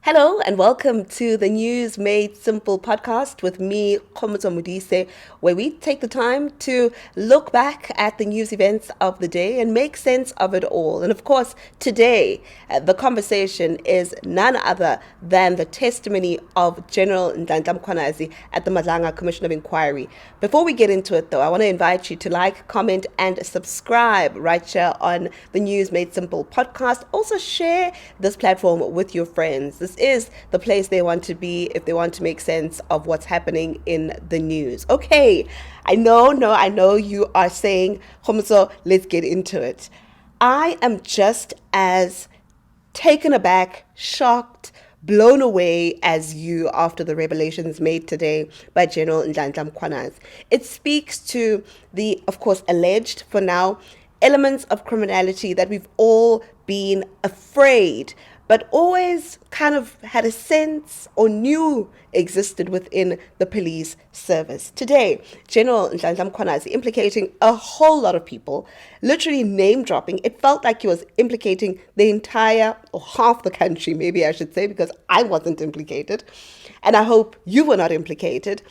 Hello and welcome to the News Made Simple podcast with me, Khomoto Modise, where we take the time to look back at the news events of the day and make sense of it all. And of course, today, the conversation is none other than the testimony of General Nhlanhla Mkhwanazi at the Madlanga Commission of Inquiry. Before we get into it, though, I want to invite you to like, comment, and subscribe right here on the News Made Simple podcast. Also, share this platform with your friends. This is the place they want to be if they want to make sense of what's happening in the news. Okay, I know you are saying, Khomoto, let's get into it. I am just as taken aback, shocked, blown away as you after the revelations made today by General Nhlanhla Mkhwanazi. It speaks to the, of course, alleged, for now, elements of criminality that we've all been afraid but always kind of had a sense or knew existed within the police service. Today, General Nhlanhla Mkhwanazi implicating a whole lot of people, literally name dropping. It felt like he was implicating the entire, or half the country, maybe I should say, because I wasn't implicated. And I hope you were not implicated.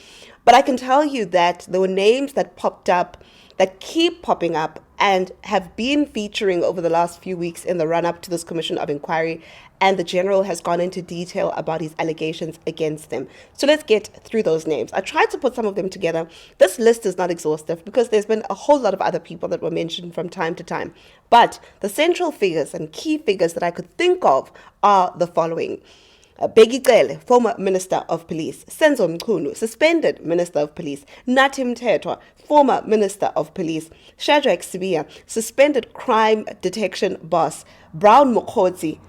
But I can tell you that there were names that popped up, that keep popping up, and have been featuring over the last few weeks in the run-up to this commission of inquiry, and the general has gone into detail about his allegations against them. So let's get through those names. I tried to put some of them together. This list is not exhaustive because there's been a whole lot of other people that were mentioned from time to time. But the central figures and key figures that I could think of are the following. Bheki, former Minister of Police. Senzo Mchunu, suspended Minister of Police. Nathi Mthethwa, former Minister of Police. Shadrach Sabia, suspended crime detection boss. Brown Mokotsi,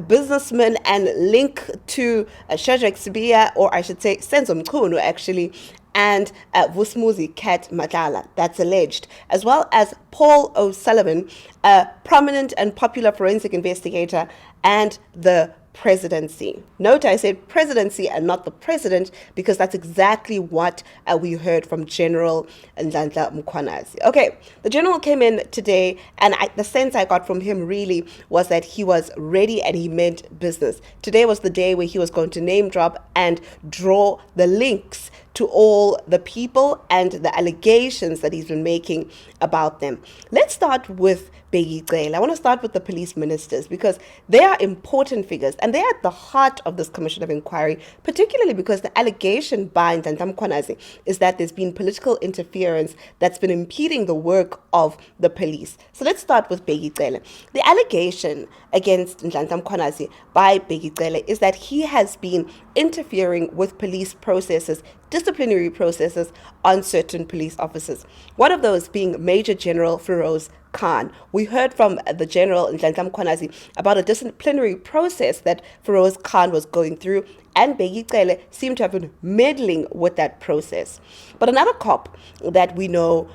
businessman and link to Shadrach Sabia, or I should say Senzo Mchunu actually, and Vusmuzi Kat Madlala, that's alleged, as well as Paul O'Sullivan, a prominent and popular forensic investigator, and the Presidency. Note I said Presidency and not the president because that's exactly what we heard from General Nhlanhla Mkhwanazi. Okay, the general came in today and the sense I got from him really was that he was ready and he meant business. Today was the day where he was going to name drop and draw the links to all the people and the allegations that he's been making about them. Let's start with Bheki. I want to start with the police ministers because they are important figures and they're at the heart of this commission of inquiry, particularly because the allegation by Nhlanhla Mkhwanazi is that there's been political interference that's been impeding the work of the police. So let's start with Bheki. The allegation against Nhlanhla Mkhwanazi by Bheki is that he has been interfering with police processes, disciplinary processes on certain police officers. One of those being Major General Feroz Khan. We heard from the General Nhlanhla Mkhwanazi about a disciplinary process that Feroz Khan was going through, and Bheki seemed to have been meddling with that process. But another cop that we know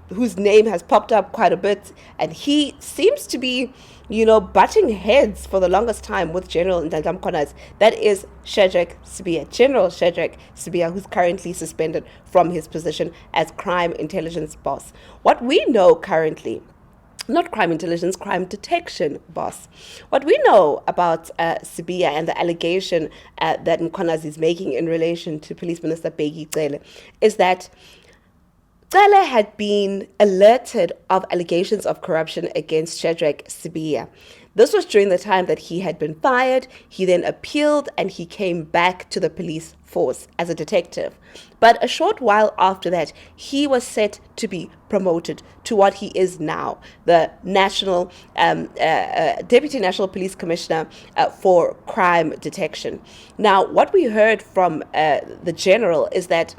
whose name has popped up quite a bit, and he seems to be, butting heads for the longest time with General Nhlanhla Mkhwanazi. That is Shadrach Sabia, General Shadrach Sabia, who's currently suspended from his position as crime intelligence boss. What we know currently, not crime intelligence, crime detection boss. What we know about Sabia and the allegation that Mkhwanazi is making in relation to Police Minister Bheki is that Cele had been alerted of allegations of corruption against Shadrach Sabia. This was during the time that he had been fired. He then appealed and he came back to the police force as a detective. But a short while after that, he was set to be promoted to what he is now, the National Deputy National Police Commissioner for Crime Detection. Now, what we heard from the general is that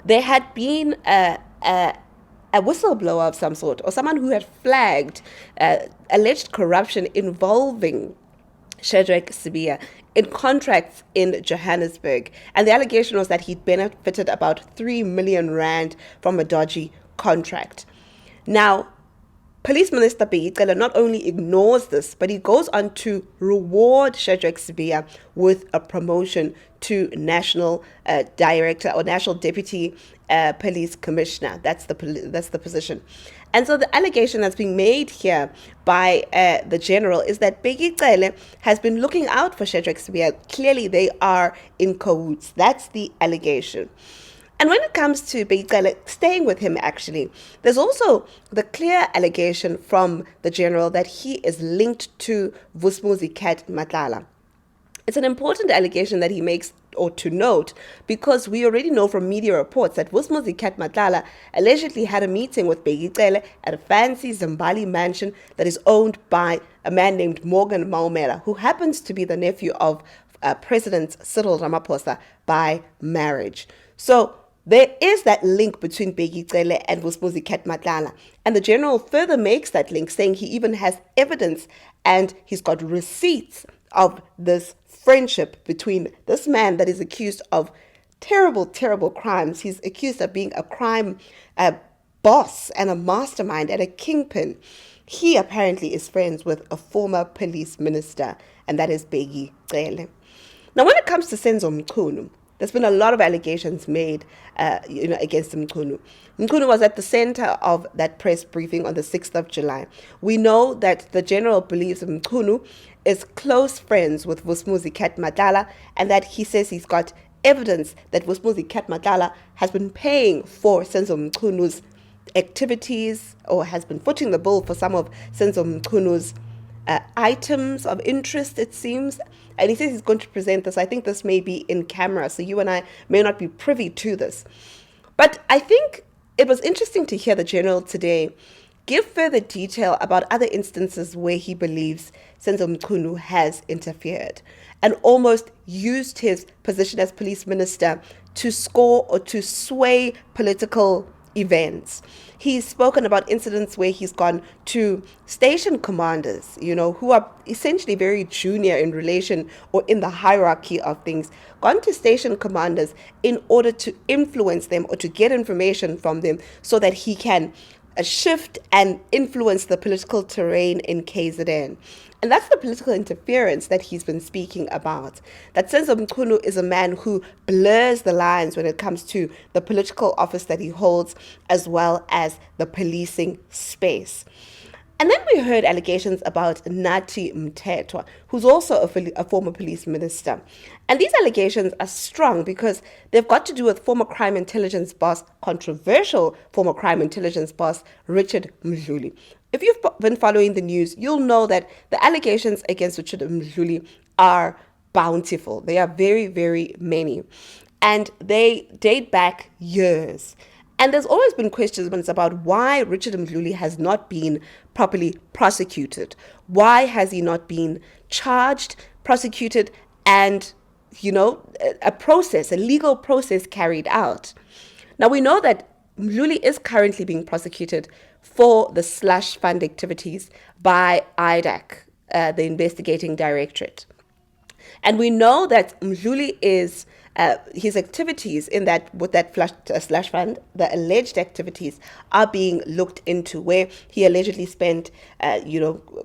there had been a whistleblower of some sort, or someone who had flagged alleged corruption involving Shadrach Sabia in contracts in Johannesburg. And the allegation was that he'd benefited about 3 million rand from a dodgy contract. Now, Police Minister Bheki not only ignores this, but he goes on to reward Shadrach Sabia with a promotion to National Director or National Deputy Police Commissioner. That's the position. And so the allegation that's being made here by the general is that Bheki has been looking out for Shadrach Sabia. Clearly, they are in cahoots. That's the allegation. And when it comes to Bheki staying with him, actually, there's also the clear allegation from the general that he is linked to Vusmuzi Cat Madlanga. It's an important allegation that he makes, or to note, because we already know from media reports that Vusmuzi Cat Madlanga allegedly had a meeting with Bheki at a fancy Zimbali mansion that is owned by a man named Morgan Maumela, who happens to be the nephew of President Cyril Ramaphosa by marriage. So there is that link between Bheki and Vusmuzi Cat Madlanga. And the general further makes that link, saying he even has evidence and he's got receipts of this friendship between this man that is accused of terrible, terrible crimes. He's accused of being a crime boss and a mastermind and a kingpin. He apparently is friends with a former police minister, and that is Bheki. Now, when it comes to Senzo Mchunu, there's been a lot of allegations made against Mchunu. Mchunu was at the center of that press briefing on the 6th of July. We know that the general believes Mchunu is close friends with Vusmuzi Cat Madlanga, and that he says he's got evidence that Vusmuzi Cat Madlanga has been paying for Senzo Mchunu's activities, or has been footing the bill for some of Senzo Mchunu's items of interest, it seems. And he says he's going to present this. I think this may be in camera, so you and I may not be privy to this. But I think it was interesting to hear the general today give further detail about other instances where he believes Senzo Mchunu has interfered and almost used his position as police minister to score or to sway political events. He's spoken about incidents where he's gone to station commanders, who are essentially very junior in relation or in the hierarchy of things, gone to station commanders in order to influence them or to get information from them so that he can shift and influence the political terrain in KZN. And that's the political interference that he's been speaking about. That Senzo Mchunu is a man who blurs the lines when it comes to the political office that he holds, as well as the policing space. And then we heard allegations about Nathi Mthethwa, who's also a former police minister. And these allegations are strong because they've got to do with former crime intelligence boss, controversial former crime intelligence boss, Richard Mdluli. If you've been following the news, you'll know that the allegations against Richard Mdluli are bountiful. They are very, very many. And they date back years. And there's always been questions about why Richard Mdluli has not been properly prosecuted. Why has he not been charged, prosecuted, and, a legal process carried out? Now, we know that Mdluli is currently being prosecuted for the slush fund activities by IDAC, the investigating directorate. And we know that Mdluli is his activities with that slush fund, the alleged activities are being looked into, where he allegedly spent,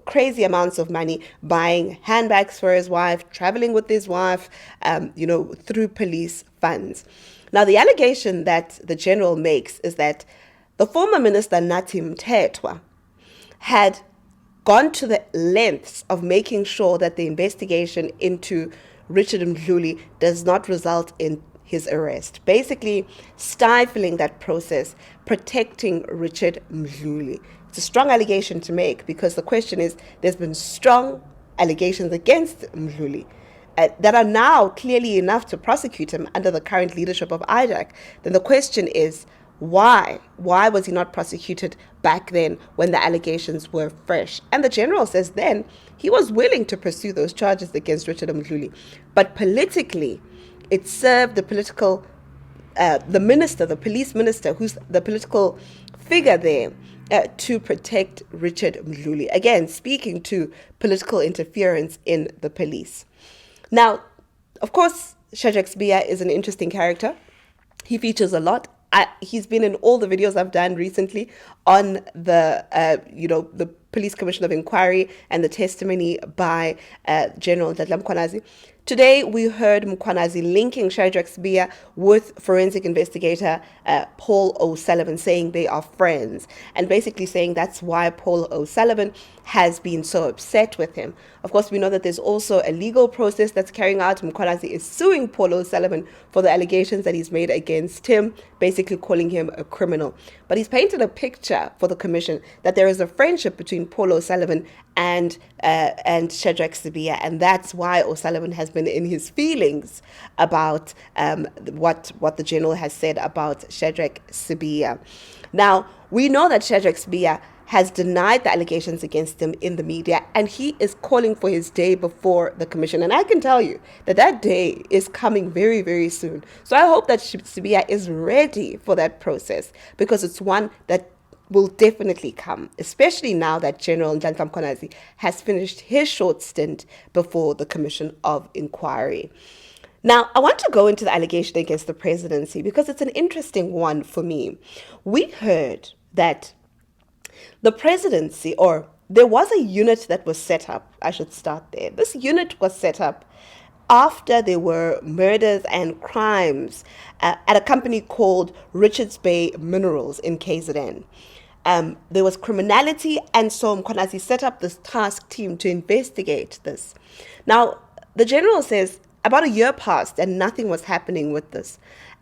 crazy amounts of money buying handbags for his wife, traveling with his wife, through police funds. Now, the allegation that the general makes is that the former minister Nathi Mthethwa had gone to the lengths of making sure that the investigation into Richard Mdluli does not result in his arrest. Basically, stifling that process, protecting Richard Mdluli. It's a strong allegation to make because the question is, there's been strong allegations against Mdluli that are now clearly enough to prosecute him under the current leadership of IDAC. Then the question is, why? Why was he not prosecuted back then when the allegations were fresh? And the general says then he was willing to pursue those charges against Richard Mdluli. But politically, it served the political, the police minister, who's the political figure there, to protect Richard Mdluli. Again, speaking to political interference in the police. Now, of course, Shadrach Sabia is an interesting character. He features a lot he's been in all the videos I've done recently on the Police Commission of Inquiry and the testimony by General Nhlanhla Mkhwanazi. Today, we heard Mkhwanazi linking Shadrach Sabia with forensic investigator Paul O'Sullivan, saying they are friends, and basically saying that's why Paul O'Sullivan has been so upset with him. Of course, we know that there's also a legal process that's carrying out. Mkhwanazi is suing Paul O'Sullivan for the allegations that he's made against him, basically calling him a criminal. But he's painted a picture for the commission that there is a friendship between Paul O'Sullivan and Shadrach Sabia, and that's why O'Sullivan has been in his feelings about what the general has said about Shadrach Sabia. Now, we know that Shadrach Sabia has denied the allegations against him in the media, and he is calling for his day before the commission. And I can tell you that that day is coming very, very soon. So I hope that Sabia is ready for that process, because it's one that will definitely come, especially now that General Nhlanhla Mkhwanazi has finished his short stint before the Commission of Inquiry. Now, I want to go into the allegation against the presidency because it's an interesting one for me. We heard that the presidency, or there was a unit that was set up. I should start there. This unit was set up after there were murders and crimes at a company called Richards Bay Minerals in KZN. There was criminality, and so Mkhwanazi set up this task team to investigate this. Now, the general says about a year passed and nothing was happening with this.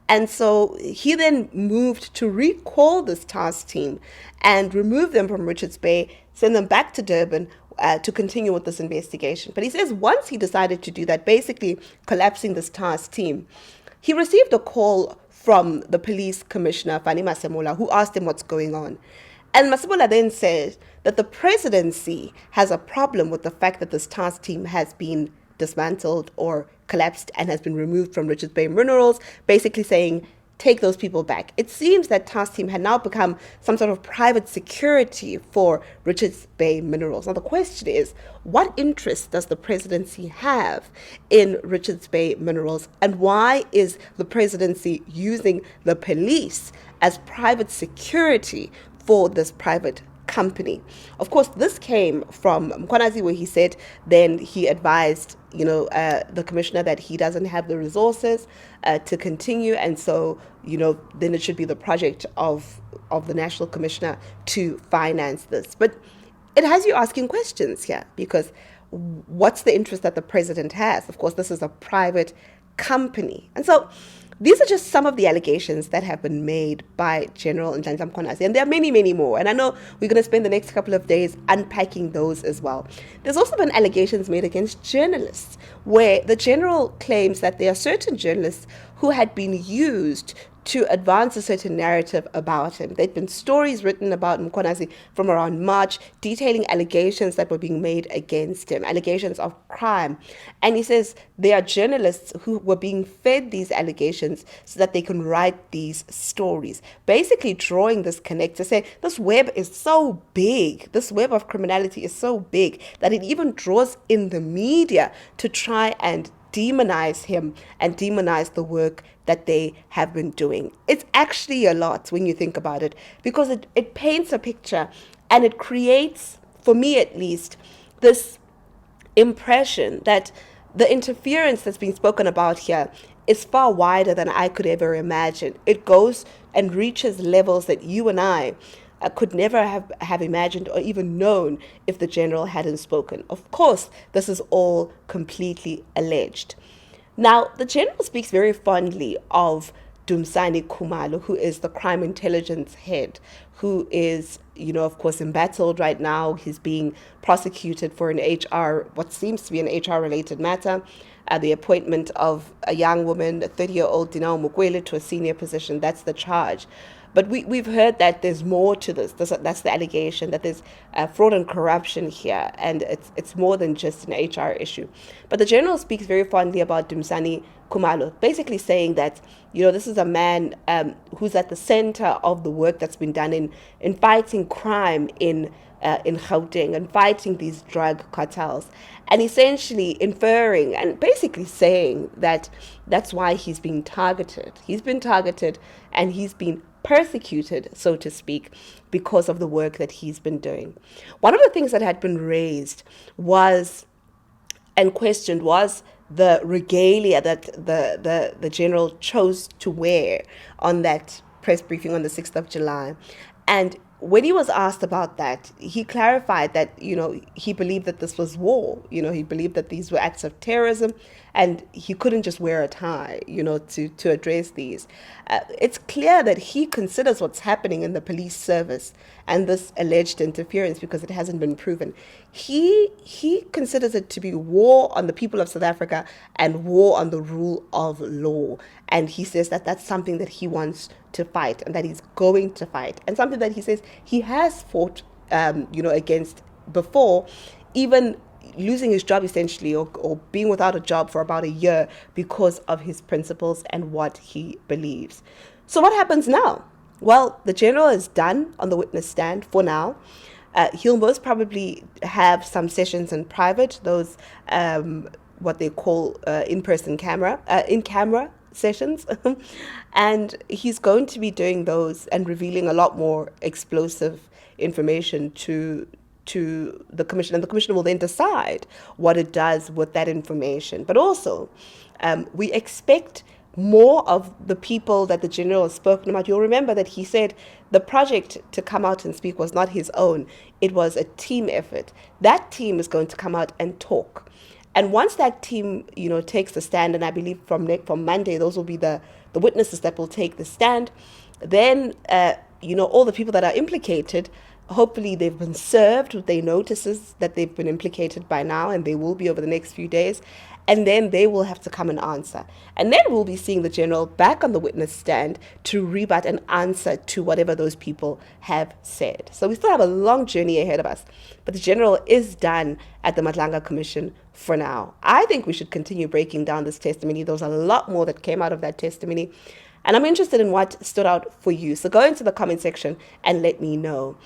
And so he then moved to recall this task team and remove them from Richards Bay, send them back to Durban to continue with this investigation. But he says once he decided to do that, basically collapsing this task team, he received a call from the police commissioner, Fani Masemola, who asked him what's going on. And Masemola then said that the presidency has a problem with the fact that this task team has been dismantled or collapsed and has been removed from Richards Bay Minerals, basically saying, take those people back. It seems that task team had now become some sort of private security for Richards Bay Minerals. Now the question is, what interest does the presidency have in Richards Bay Minerals, and why is the presidency using the police as private security for this private company? Of course, this came from Mkhwanazi, where he said then he advised the commissioner that he doesn't have the resources to continue, and so then it should be the project of the national commissioner to finance this. But it has you asking questions here, because what's the interest that the president has? Of course, this is a private company. And so these are just some of the allegations that have been made by General Nhlanhla Mkhwanazi, and there are many, many more. And I know we're going to spend the next couple of days unpacking those as well. There's also been allegations made against journalists, where the general claims that there are certain journalists who had been used to advance a certain narrative about him. There'd been stories written about Mkhwanazi from around March, detailing allegations that were being made against him, allegations of crime. And he says there are journalists who were being fed these allegations so that they can write these stories, basically drawing this connect to say this web is so big, this web of criminality is so big that it even draws in the media to try and demonize him and demonize the work that they have been doing. It's actually a lot when you think about it, because it paints a picture, and it creates, for me at least, this impression that the interference that's being spoken about here is far wider than I could ever imagine. It goes and reaches levels that you and I could never have imagined or even known if the general hadn't spoken. Of course, this is all completely alleged. Now, the general speaks very fondly of Dumsani Khumalo, who is the crime intelligence head, who is, of course, embattled right now. He's being prosecuted for what seems to be an HR-related matter, the appointment of a young woman, a 30-year-old Dinao Mukwele, to a senior position. That's the charge. But we've heard that there's more to this. That's the allegation, that there's fraud and corruption here, and it's more than just an HR issue. But the general speaks very fondly about Dumisani Khumalo, basically saying that, this is a man who's at the center of the work that's been done in fighting crime in Gauteng and fighting these drug cartels, and essentially inferring and basically saying that that's why he's being targeted. He's been targeted and he's been persecuted, so to speak, because of the work that he's been doing. One of the things that had been raised and questioned was the regalia that the general chose to wear on that press briefing on the 6th of July. And when he was asked about that, he clarified that, he believed that this was war. He believed that these were acts of terrorism, and he couldn't just wear a tie, to address these. It's clear that he considers what's happening in the police service and this alleged interference, because it hasn't been proven. He considers it to be war on the people of South Africa and war on the rule of law. And he says that that's something that he wants to fight and that he's going to fight, and something that he says he has fought, against before, even losing his job essentially, or being without a job for about a year because of his principles and what he believes. So what happens now? Well, the general is done on the witness stand for now. He'll most probably have some sessions in private, those what they call in-person in-camera sessions. And he's going to be doing those and revealing a lot more explosive information to the commission, and the commission will then decide what it does with that information. But also, we expect more of the people that the general has spoken about. You'll remember that he said the project to come out and speak was not his own. It was a team effort. That team is going to come out and talk. And once that team, takes the stand, and I believe from Monday, those will be the witnesses that will take the stand, then, all the people that are implicated, hopefully they've been served with their notices that they've been implicated by now, and they will be over the next few days. And then they will have to come and answer. And then we'll be seeing the general back on the witness stand to rebut and answer to whatever those people have said. So we still have a long journey ahead of us. But the general is done at the Madlanga Commission for now. I think we should continue breaking down this testimony. There was a lot more that came out of that testimony. And I'm interested in what stood out for you. So go into the comment section and let me know.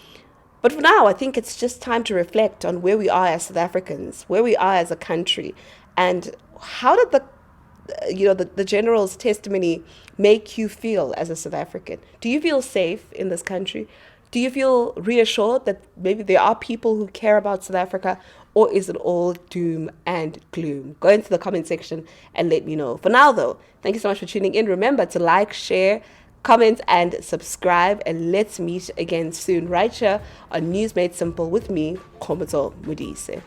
But for now, I think it's just time to reflect on where we are as South Africans, where we are as a country, and how did the general's testimony make you feel as a South African? Do you feel safe in this country? Do you feel reassured that maybe there are people who care about South Africa, or is it all doom and gloom? Go into the comment section and let me know. For now, though, thank you so much for tuning in. Remember to like, share, comment, and subscribe, and let's meet again soon right here on News Made Simple with me, Khomoto Modise.